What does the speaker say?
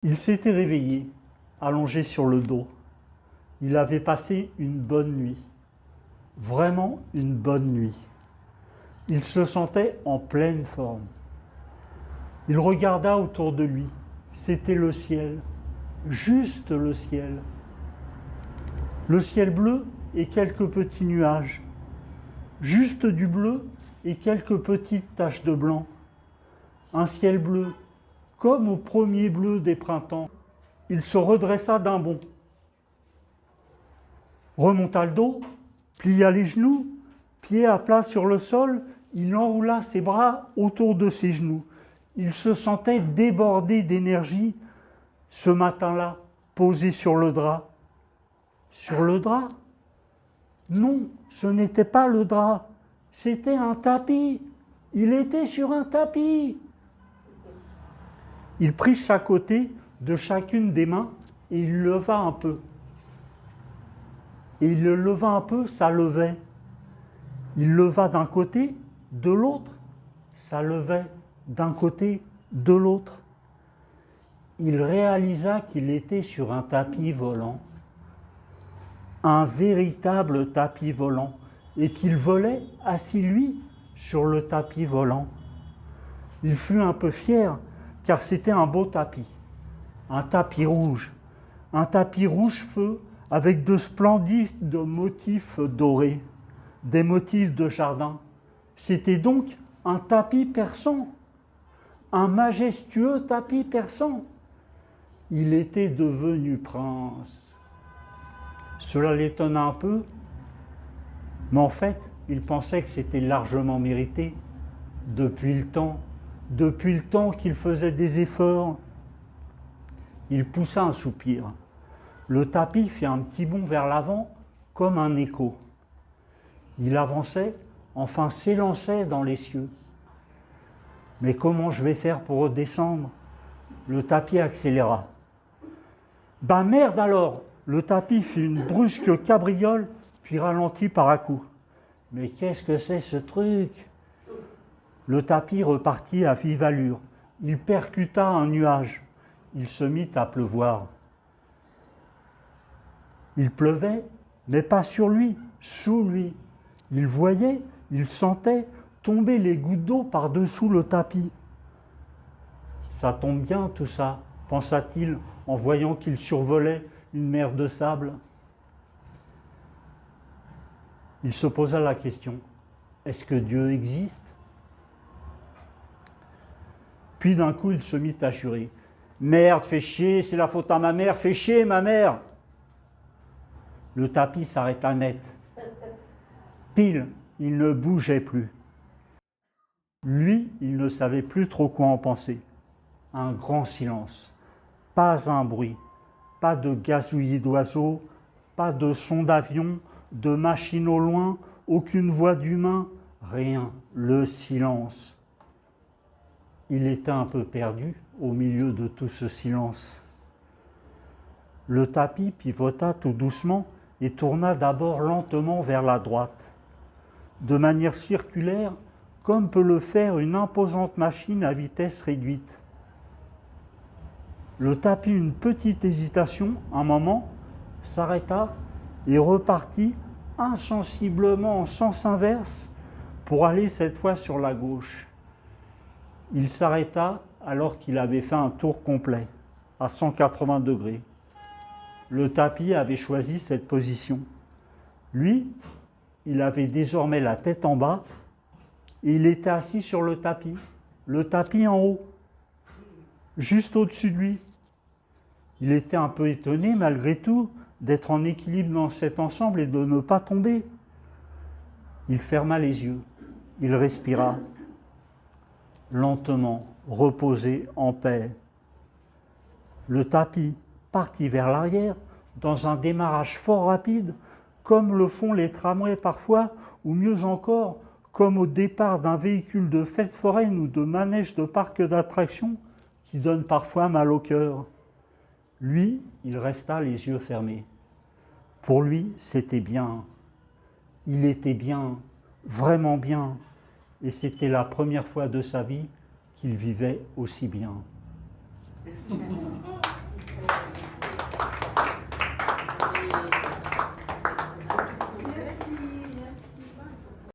Il s'était réveillé, allongé sur le dos. Il avait passé une bonne nuit, vraiment une bonne nuit. Il se sentait en pleine forme. Il regarda autour de lui. C'était le ciel, juste le ciel. Le ciel bleu et quelques petits nuages. Juste du bleu et quelques petites taches de blanc. Un ciel bleu, comme au premier bleu des printemps. Il se redressa d'un bond. Remonta le dos, plia les genoux, pieds à plat sur le sol, il enroula ses bras autour de ses genoux. Il se sentait débordé d'énergie ce matin-là, posé sur le drap. Sur le drap? Non, ce n'était pas le drap, c'était un tapis. Il était sur un tapis. Il prit chaque côté de chacune des mains et il leva un peu. Et il le leva un peu, ça levait. Il leva d'un côté, de l'autre, ça levait d'un côté, de l'autre. Il réalisa qu'il était sur un tapis volant, un véritable tapis volant, et qu'il volait assis lui sur le tapis volant. Il fut un peu fier, car c'était un beau tapis, un tapis rouge feu, avec de splendides motifs dorés, des motifs de jardin. C'était donc un tapis persan, un majestueux tapis persan. Il était devenu prince. Cela l'étonna un peu, mais en fait, il pensait que c'était largement mérité depuis le temps qu'il faisait des efforts. Il poussa un soupir. Le tapis fit un petit bond vers l'avant, comme un écho. Il avançait, enfin s'élançait dans les cieux. Mais comment je vais faire pour redescendre? Le tapis accéléra. Ben merde alors! Le tapis fit une brusque cabriole, puis ralentit par à coup. Mais qu'est-ce que c'est ce truc? Le tapis repartit à vive allure. Il percuta un nuage. Il se mit à pleuvoir. Il pleuvait, mais pas sur lui, sous lui. Il voyait, il sentait tomber les gouttes d'eau par-dessous le tapis. Ça tombe bien tout ça, pensa-t-il en voyant qu'il survolait une mer de sable. Il se posa la question, est-ce que Dieu existe? Puis d'un coup il se mit à jurer, merde, fais chier, c'est la faute à ma mère, fais chier ma mère. Le tapis s'arrêta net. Pile, il ne bougeait plus. Lui, il ne savait plus trop quoi en penser. Un grand silence. Pas un bruit. Pas de gazouillis d'oiseaux. Pas de son d'avion, de machine au loin. Aucune voix d'humain. Rien. Le silence. Il était un peu perdu au milieu de tout ce silence. Le tapis pivota tout doucement et tourna d'abord lentement vers la droite, de manière circulaire, comme peut le faire une imposante machine à vitesse réduite. Le tapis, une petite hésitation, un moment, s'arrêta et repartit insensiblement en sens inverse pour aller cette fois sur la gauche. Il s'arrêta alors qu'il avait fait un tour complet, à 180 degrés. Le tapis avait choisi cette position. Lui, il avait désormais la tête en bas et il était assis sur le tapis en haut, juste au-dessus de lui. Il était un peu étonné malgré tout d'être en équilibre dans cet ensemble et de ne pas tomber. Il ferma les yeux, il respira, lentement, reposé, en paix. Le tapis partit vers l'arrière dans un démarrage fort rapide, comme le font les tramways parfois, ou mieux encore, comme au départ d'un véhicule de fête foraine ou de manège de parc d'attractions qui donne parfois mal au cœur. Lui, il resta les yeux fermés. Pour lui, c'était bien. Il était bien, vraiment bien, et c'était la première fois de sa vie qu'il vivait aussi bien.